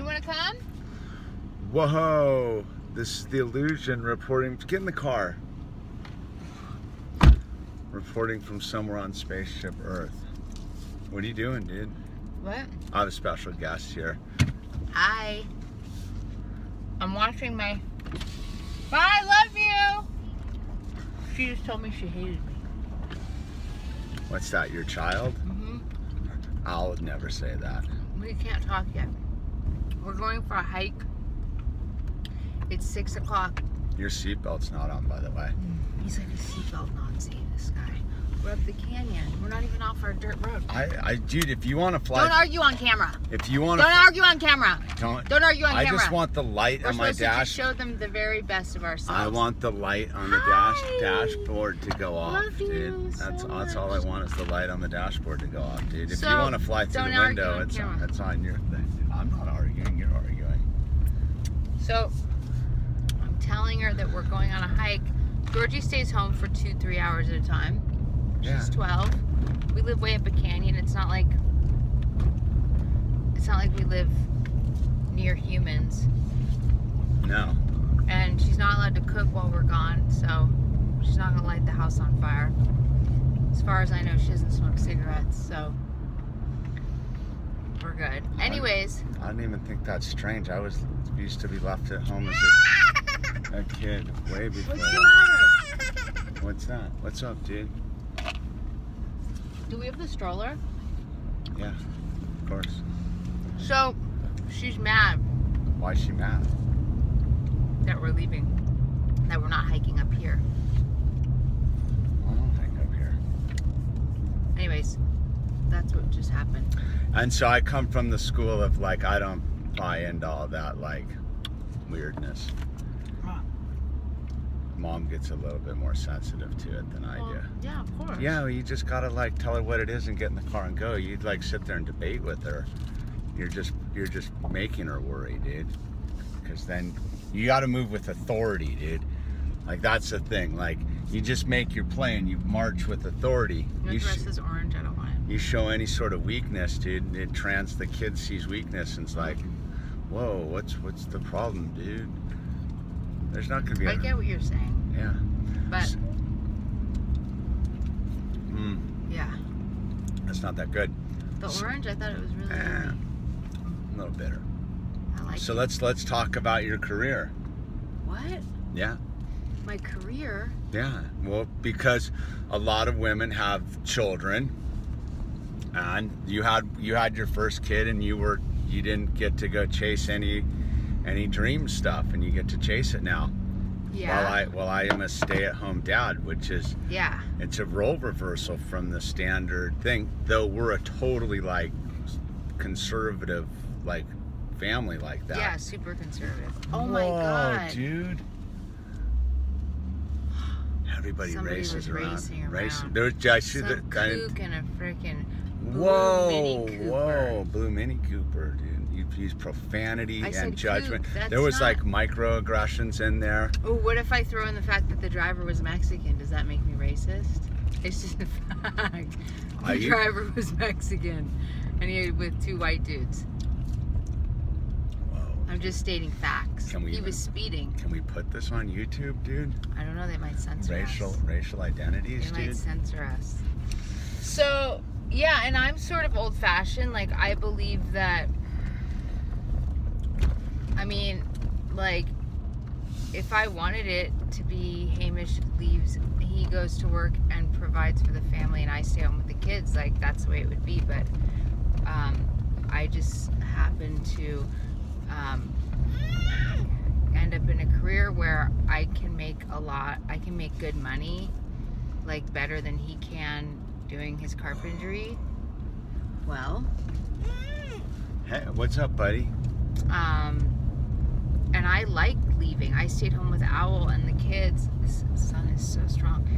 want to come? Whoa! This is the Illusion reporting. Get in the car. Reporting from somewhere on Spaceship Earth. What are you doing, dude? What? I have a special guest here. Hi. I'm watching my... Bye, I love you! She just told me she hated me. What's that, your child? Mm-hmm. I'll never say that. We can't talk yet. We're going for a hike. It's 6 o'clock. Your seatbelt's not on, by the way. He's like a seatbelt Nazi, this guy. We're up the canyon. We're not even off our dirt road. Dude, if you want to fly... Don't argue on camera. If you want to... Don't argue on camera. Don't argue on camera. I just want the light on my We're supposed to dash. just show them the very best of ourselves. I want the light on the dashboard to go off, dude. That's all I want is the light on the dashboard to go off, dude. If you want to fly through the window, it's on your thing. I'm not arguing. You're arguing. So, I'm telling her that we're going on a hike. Georgie stays home for 2-3 hours at a time. She's 12. We live way up a canyon. It's not like we live near humans. No. And she's not allowed to cook while we're gone, so she's not gonna light the house on fire. As far as I know, she doesn't smoke cigarettes, so we're good. Anyways. I don't even think that's strange. I used to be left at home as a kid way before. What's the matter? What's that? What's up, dude? Do we have the stroller? Yeah, of course. So, she's mad. Why is she mad? That we're leaving. That we're not hiking up here. I don't hike up here. Anyways, that's what just happened. And so I come from the school of like, I don't buy into all that like weirdness. Mom gets a little bit more sensitive to it than I do. Yeah, of course. Yeah, well, you just gotta like tell her what it is and get in the car and go. You'd like sit there and debate with her. You're just making her worry, dude. Because then you gotta move with authority, dude. Like that's the thing. Like you just make your play and you march with authority. The dress is orange. I don't want it. You show any sort of weakness, dude. The kid sees weakness and it's like, whoa, what's the problem, dude? There's not gonna be. I get what you're saying. Yeah. But. Yeah. That's not that good. The orange, I thought it was really a little bitter. I like so it. let's talk about your career. What? Yeah. My career? Yeah. Well, because a lot of women have children, and you had your first kid, and you didn't get to go chase any dream stuff, and you get to chase it now. Yeah. While I am a stay-at-home dad, which is it's a role reversal from the standard thing. Though we're a totally like conservative like family like that. Yeah, super conservative. Oh my god, dude! Everybody races around. Racing. There's some kook and a freaking blue Mini Cooper, dude. Used profanity and judgment. There was like microaggressions in there. Oh, what if I throw in the fact that the driver was Mexican? Does that make me racist? It's just a fact. The driver was Mexican, and he was with 2 white dudes. Whoa. I'm just stating facts. He was speeding. Can we put this on YouTube, dude? I don't know. They might censor us. Racial identities, dude. They might censor us. So yeah, and I'm sort of old-fashioned. Like I believe that. I mean, like, if I wanted it to be Hamish leaves, he goes to work and provides for the family and I stay home with the kids, like, that's the way it would be. But I just happen to end up in a career where I can make good money, like, better than he can doing his carpentry. Well. Hey, what's up, buddy? And I like leaving. I stayed home with Owl and the kids. This sun is so strong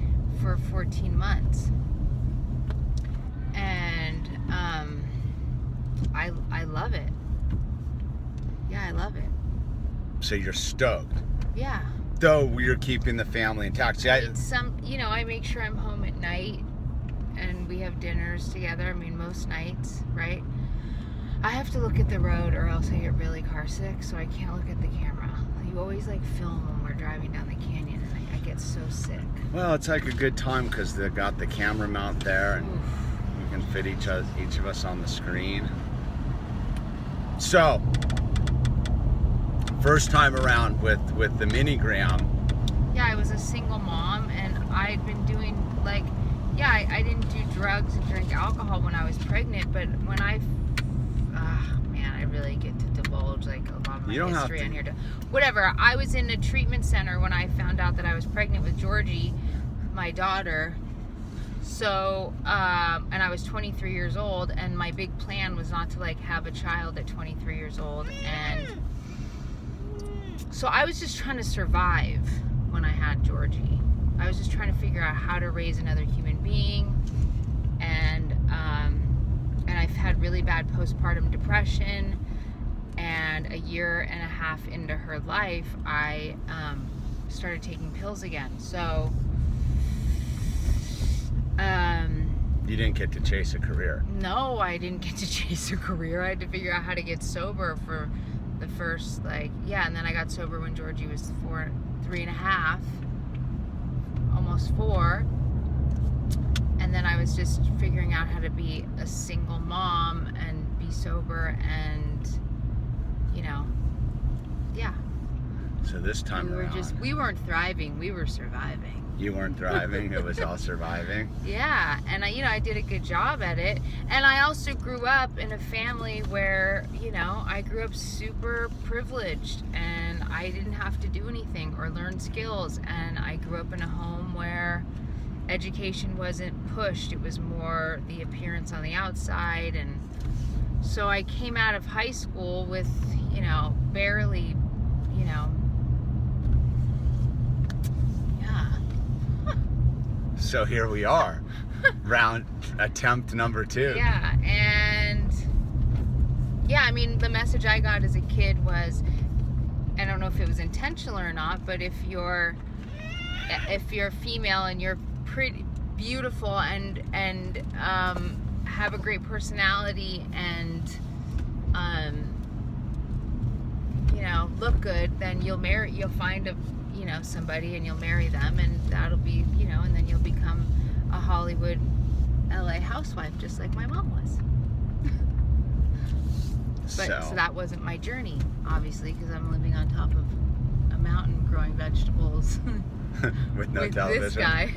for 14 months. And I love it. Yeah, I love it. So you're stoked. Yeah. Though you're keeping the family intact. See, I make sure I'm home at night and we have dinners together. I mean, most nights, right? I have to look at the road or else I get really car sick, so I can't look at the camera. You always like film when we're driving down the canyon, and I get so sick. Well, it's like a good time because they got the camera mount there, and we can fit each of us on the screen. So, first time around with the Minigram. Yeah, I was a single mom, and I'd been doing like, yeah, I didn't do drugs and drink alcohol when I was pregnant, but when I really get to divulge like a lot of my history on here. Whatever. I was in a treatment center when I found out that I was pregnant with Georgie, my daughter. So, and I was 23 years old, and my big plan was not to like have a child at 23 years old. And so I was just trying to survive when I had Georgie. I was just trying to figure out how to raise another human being. And I've had really bad postpartum depression, and a year and a half into her life, I started taking pills again. So, you didn't get to chase a career. No, I didn't get to chase a career. I had to figure out how to get sober for the first, like, yeah, and then I got sober when Georgie was 3.5, almost 4. And then I was just figuring out how to be a single mom and be sober and, you know, yeah. So this time we weren't thriving, we were surviving. You weren't thriving, it was all surviving. Yeah, and I did a good job at it. And I also grew up in a family where, you know, I grew up super privileged, and I didn't have to do anything or learn skills. And I grew up in a home where education wasn't pushed, it was more the appearance on the outside. And so I came out of high school with, you know, barely, you know, yeah. So here we are, attempt number 2. Yeah, and yeah, I mean, the message I got as a kid was, I don't know if it was intentional or not, but if you're female and you're pretty beautiful and have a great personality and you know, look good, then you'll find somebody and you'll marry them, and that'll be, you know, and then you'll become a Hollywood LA housewife just like my mom was. So that wasn't my journey, obviously, because I'm living on top of a mountain growing vegetables. with no television. This guy.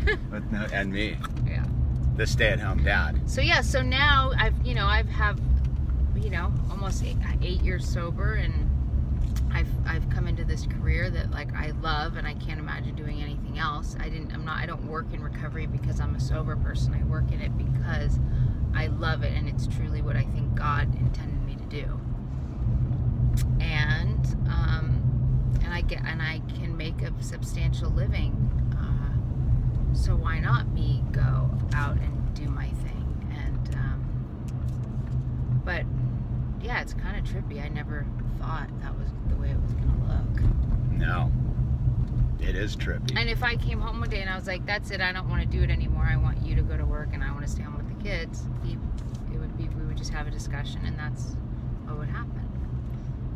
And me. Yeah. The stay-at-home dad. So yeah, so now I've almost 8 years sober, and I've come into this career that like I love, and I can't imagine doing anything else. I don't work in recovery because I'm a sober person. I work in it because I love it, and it's truly what I think God intended me to do. And I can make a substantial living. So why not me go out and do my thing? And but yeah, it's kind of trippy. I never thought that was the way it was gonna look. No, it is trippy. And if I came home one day and I was like, that's it, I don't want to do it anymore, I want you to go to work and I want to stay home with the kids, we would just have a discussion, and that's what would happen.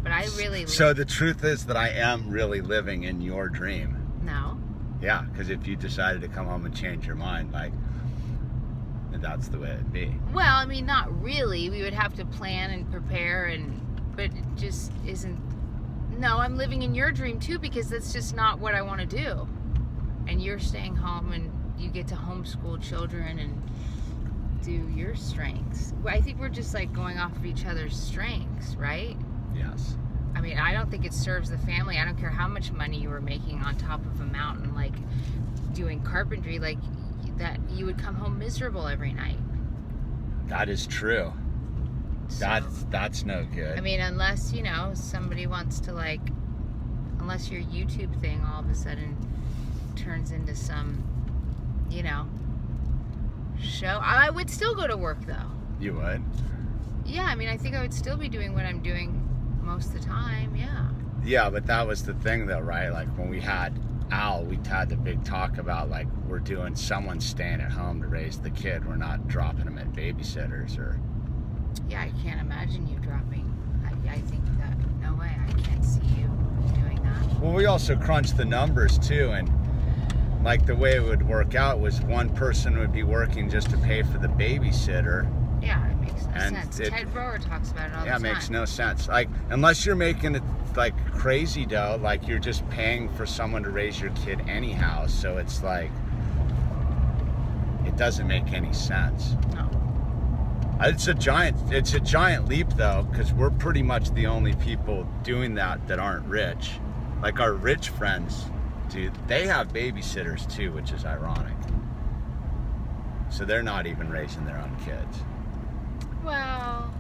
But I really... So the truth is that I am really living in your dream. No. Yeah, because if you decided to come home and change your mind, like, that's the way it'd be. Well, I mean, not really. We would have to plan and prepare, but it just isn't... No, I'm living in your dream too, because that's just not what I want to do. And you're staying home, and you get to homeschool children and do your strengths. I think we're just like going off of each other's strengths, right? Yes. I mean, I don't think it serves the family. I don't care how much money you were making on top of a mountain, like doing carpentry, like that, you would come home miserable every night. That is true. So, that's no good. I mean, unless, you know, somebody wants to, like, unless your YouTube thing all of a sudden turns into some, you know, show. I would still go to work, though. You would? Yeah, I mean, I think I would still be doing what I'm doing most of the time, yeah. Yeah, but that was the thing, though, right? Like, when we had Al, we had the big talk about, like, someone's staying at home to raise the kid. We're not dropping him at babysitters or... Yeah, I can't imagine you dropping. I think that, no way, I can't see you doing that. Well, we also crunched the numbers too, and like the way it would work out was one person would be working just to pay for the babysitter. Yeah, it makes no And sense. it- Ted Broer talks about it all the Yeah, time. it makes no sense. Like, unless you're making it like crazy dough, like you're just paying for someone to raise your kid anyhow. So it's like, it doesn't make any sense. No. It's a giant leap though, because we're pretty much the only people doing that aren't rich. Like our rich friends, dude, they have babysitters too, which is ironic. So they're not even raising their own kids. Well,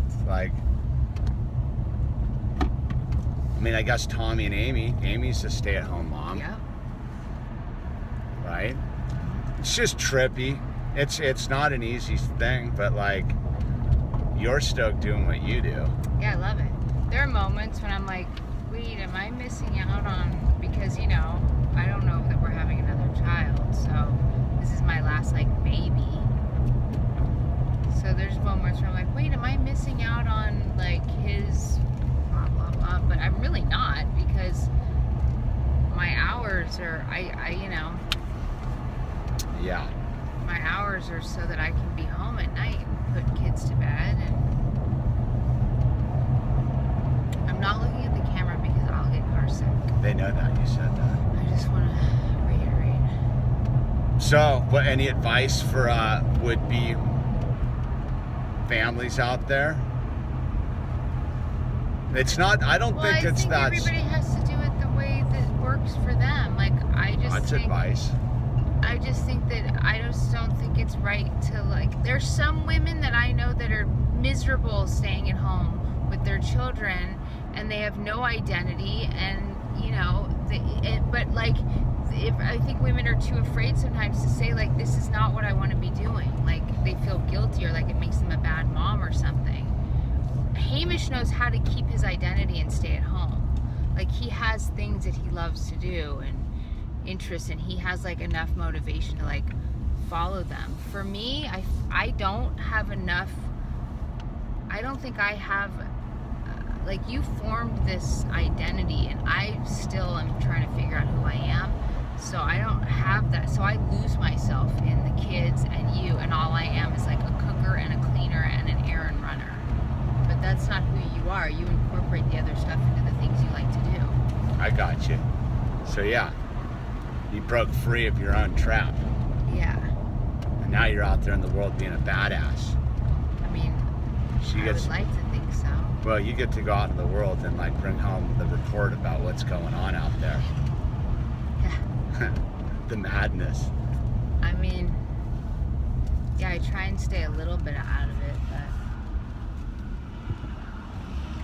It's like, I mean, I guess Tommy and Amy. Amy's a stay-at-home mom, yeah. right? It's just trippy. It's not an easy thing, but like, you're stoked doing what you do. Yeah, I love it. There are moments when I'm like, wait, am I missing out on, because, you know, I don't know that we're having another child, so this is my last, like, baby. So there's moments where I'm like, wait, am I missing out on, like, his blah, blah, blah, but I'm really not, because my hours are, you know, Yeah. my hours are so that I can be home at night and put kids to bed, and I'm not looking at the camera because I'll get car sick. They know that, you said that. I just want to reiterate. So, what, any advice for would-be families out there? It's not, I don't think it's that. Everybody has to do it the way that works for them. Like, I just That's think, advice. I just think that I just don't think it's right to, like, there's some women that I know that are miserable staying at home with their children, and they have no identity, and, you know, but like, if I think women are too afraid sometimes to say, like, this is not what I want to be doing. Like, they feel guilty, or like it makes them a bad mom or something. Hamish knows how to keep his identity and stay at home. Like, he has things that he loves to do and interests, and he has like enough motivation to like follow them. For me, I don't have enough. I don't think I have, like, you formed this identity, and I still am trying to figure out who I am. So I don't have that. So I lose myself in the kids and you, and all I am is like a cooker and a cleaner and an errand runner. But that's not who you are. You incorporate the other stuff into the things you like to do. I got you. So yeah, you broke free of your own trap. Yeah. And now you're out there in the world being a badass. I mean, I would like to think so. Well, you get to go out in the world and like bring home the report about what's going on out there. Yeah. The madness. I mean, yeah, I try and stay a little bit out of it,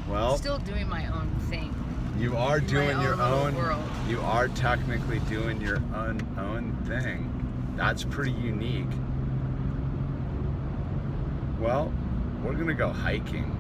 but Well, still doing my own thing. you are doing your own world. You are technically doing your own thing. That's pretty unique. Well, we're gonna go hiking.